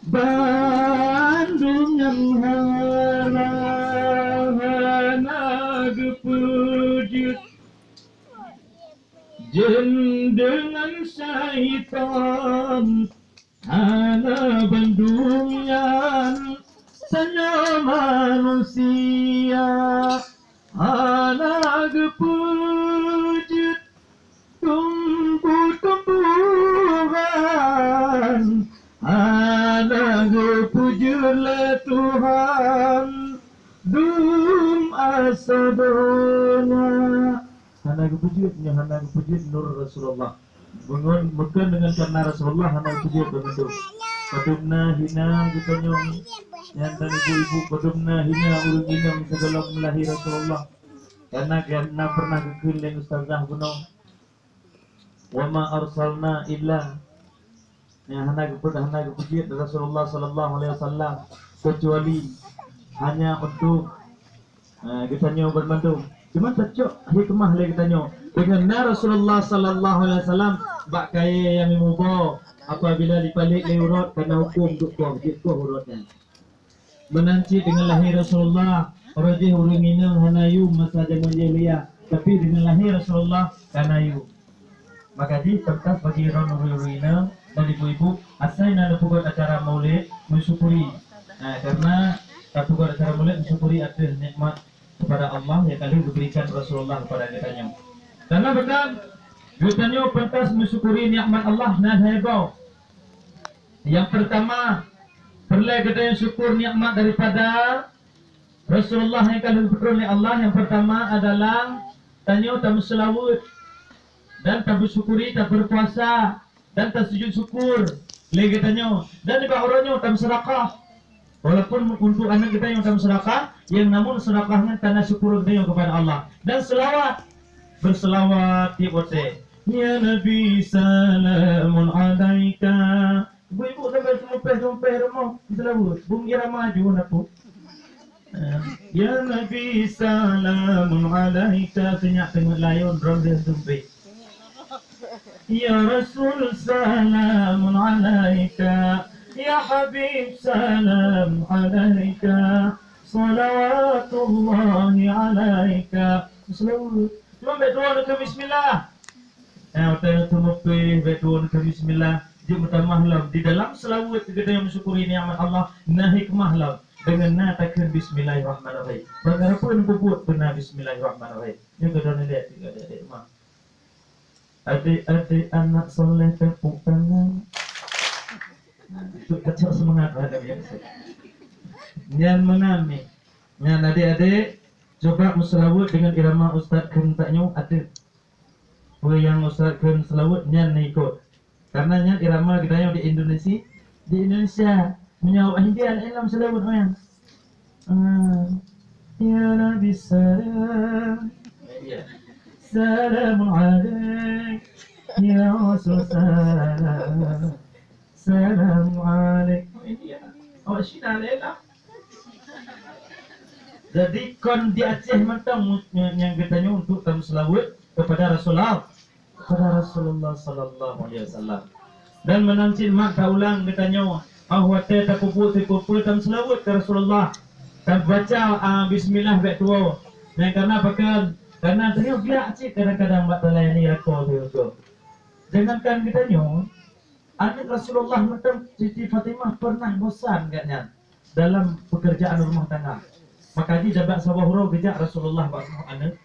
Bandung yang hana gepujut jen dengan syaitan hana Bandung yang sanya manusia hana gepujut tumbuh-tumbuhan hana gepujutlah Tuhan dum asadona hana gepujutnya hana gepujut nur Rasulullah bangun bukan dengan karena Rasulullah hana gepujut bentuk padumna hina gutanyong yang dan ibu-ibu padumna hina urung inam segala melahir Rasulullah karena pernah kekilin ustazah gunung wa ma arsalna illa yang hana gepujut Rasulullah sallallahu alaihi wasallam kecuali hanya untuk kita nyo bermandu. Cuma cocok hikmah lagi kita nyo dengan Rasulullah sallallahu alaihi wasallam bak kaya yang mubo apabila dipalik le urut kena hukum duk ko urutnya. Menanti dengan lahir Rasulullah rajih urang inang hanayu masa zaman jahiliyah tapi dengan lahir Rasulullah kanayu. Maka di pentas bagi orang-orang dan ibu-ibu asal nak buat acara maulid mensyukuri karena buat acara maulid mensyukuri atas nikmat kepada Allah yang kali diberikan Rasulullah kepada kitanya. Karena betul kitanya pentas mensyukuri nikmat Allah dan hebau. Yang pertama perlu kita syukur nikmat daripada Rasulullah yang kali diberikan oleh Allah. Yang pertama adalah tanya tamu selawat dan tak bersyukuri, tak berpuasa dan tak sujud syukur lagi tanya dan di bawahnya tak sedekah walaupun untuk anak kita yang tak sedekah yang namun sedekahnya tanah syukur kita kepada Allah dan selawat berselawat di bote ya Nabi salamun alaika ibu-ibu sampai tumpeh rumah selawat bung kira maju napu ya Nabi salamun alaika senyak tengok layon rondes tumpeh Ya Rasul salamun alaika Ya Habib salam alaika Salawatullahi alaika Salawat Cuma berdoa ke bismillah Hotel tumupi berdoa ke bismillah Jom mahlam di dalam selawat kita yang mensyukuri nikmat Allah nah hikmah lam dengan natakan bismillahirrahmanirrahim bagaimanapun puput benar bismillahirrahmanirrahim ini kedua lihat tiga adik mah adik-adik anak soleh tepuk tangan itu kacau semangat ada biasa nyan menami nyan adik-adik coba muslawat dengan irama Ustaz kentaknya ada yang Ustaz ken selawat nyan ikut karena nyan irama kita di Indonesia menyawat Hindian ilham selawat yang ya Nabi salam Salam alaik Ya Rasul salam Salam alaik Oh Syina Lela jadi kon di Aceh mentang yang katanya untuk tamu selawat kepada Rasulullah sallallahu alaihi wasallam dan menanti mak kaulang katanya ahwate takupu tamu selawat ke Rasulullah dan baca bismillah baik tua dan karena pakai karena tanya biar cik kadang-kadang buat telayani aku tu. Jangankan kita nyo, anak Rasulullah macam Siti Fatimah pernah bosan katnya dalam pekerjaan rumah tangga. Maka dia dapat sabah hurau kejak Rasulullah buat anak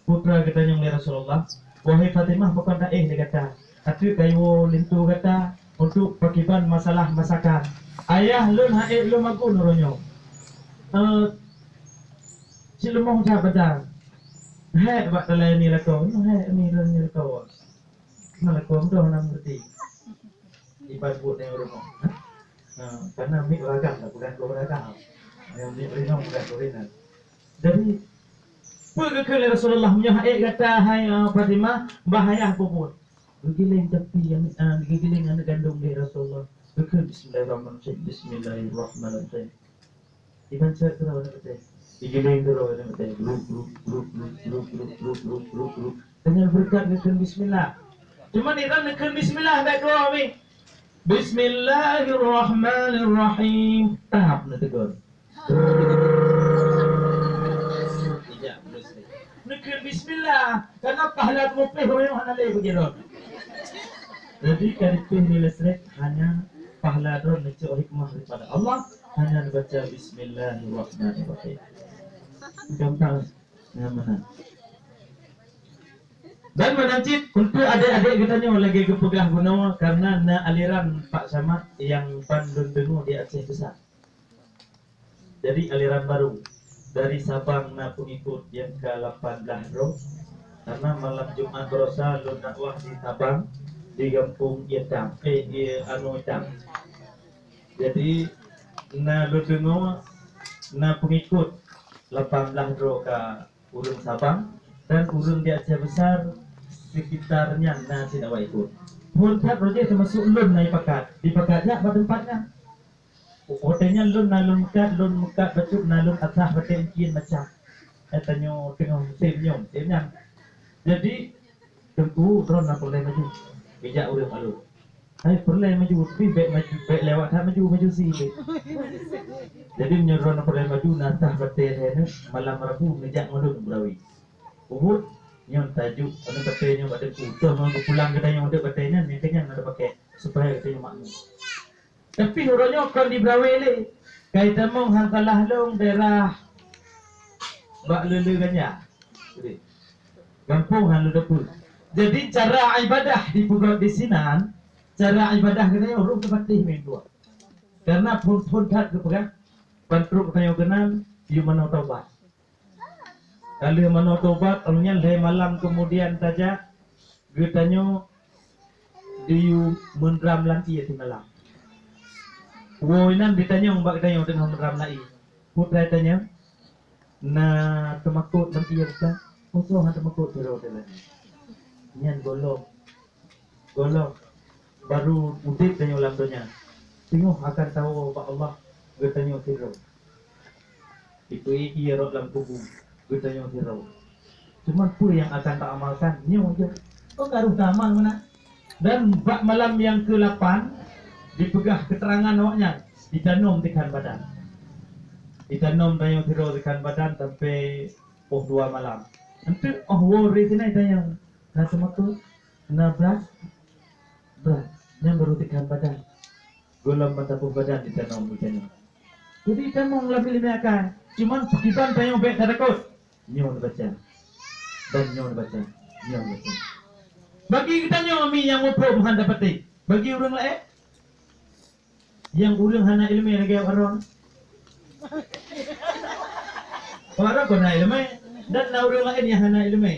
putra kita yang oleh Rasulullah. Wahai Fatimah bukan tak dia kata. Atu kayu lintu kata untuk pakiban masalah masakan. Ayah lun haid lun aku nuronyo. Cilumong sahabat Hai buat telayani lah kau, hai ni lah kau. Malah kau dah nak mengerti. Ibarat buat yang rumah. Karena mik ragam lah, bukan kau ragam. Yang mik ringan bukan kau ringan. Jadi, pergi Rasulullah punya hai kata hai Fatimah bahaya pun. Bergiling tepi yang bergiling anak gandum di Rasulullah. Pergi Bismillahirrahmanirrahim. Bismillahirrahmanirrahim. Iban saya kenal kata. Digiling terus dengan berkat nekan bismillah. Cuma ni kan nekan bismillah baik doa ni. Bismillahirrahmanirrahim. Tahap nak tegur. Tidak, terus. Nekir bismillah. Karena pahala mupih orang hana leh begitu. Jadi kadipih nilai seret hanya pahala don necok hikmah daripada Allah hanya baca bismillahirrahmanirrahim. Gampang mana. Dan menancit untuk adik-adik kita ni lagi kepegah guna karena na aliran Pak Samad yang pandun dengu di Aceh Besar. Jadi aliran baru dari Sabang na pengikut yang ke-18 roh karena malam Jumat Rosa lu dakwah di Sabang di kampung Yedam Yedam. Jadi na lu dengu na pengikut 18 roh ke urung Sabang dan urung di Aceh Besar sekitarnya na tidak wa ikut. Puncat projek termasuk lun naik pakat. Di pakatnya apa tempatnya? Hotelnya lun mekat betul lun atas hotel kian macam. Katanya tengah senyum. Jadi tengku drone nak boleh maju. Bijak urang malu. Hai boleh maju, tapi baik lewat tak maju si. Jadi menyeron nak boleh maju natah hotel ni malam Rabu ngejak ngodon berawi. Uhud yang tajuk ada katanya ada kuda mau pulang katanya ada katanya ni kan ada pakai supaya katanya makmum. Tapi orangnya akan di Brawele. Kaitan mong hangkalah long daerah bak lele kanya. Kampung halu dapur. Jadi cara ibadah di Pulau di Sinan, cara ibadah katanya orang kepatih main dua. Karena pun tak kepegang pantruk katanya kenal you mana taubat. Kalau mana tobat, orangnya dari malam kemudian saja, katanya dia menram lagi di malam. Woinan ditanya mbak katanya dengan menram lagi. Putra tanya, na temakut nanti ya bukan? Musuh hanya temakut terus dia. Nyan golong, baru udip tanya ulang doanya. Tengok akan tahu Pak Allah katanya terus. Itu ia rot dalam kubur. Katanya hirau. Cuma pun yang akan tak amalkan nyu je. Oh karuh tak amal mana? Dan bak malam yang ke-8 dipegah keterangan awaknya ditanam tekan badan. Ditanam tanya hirau tekan badan sampai 2 malam. Nanti war di sini tanya nak semaku na beras yang baru tekan badan. Golam mantap badan ditanam begini. Jadi kamu lebih akan. Cuman sekitar tanya baik tak takut. Nyon baca dan nyon baca. Bagi kita nyomi yang ngobrol mahan dapat bagi orang lain yang orang hana ilmu lagi orang kau na ilmu dan orang lain yang hana ilmu.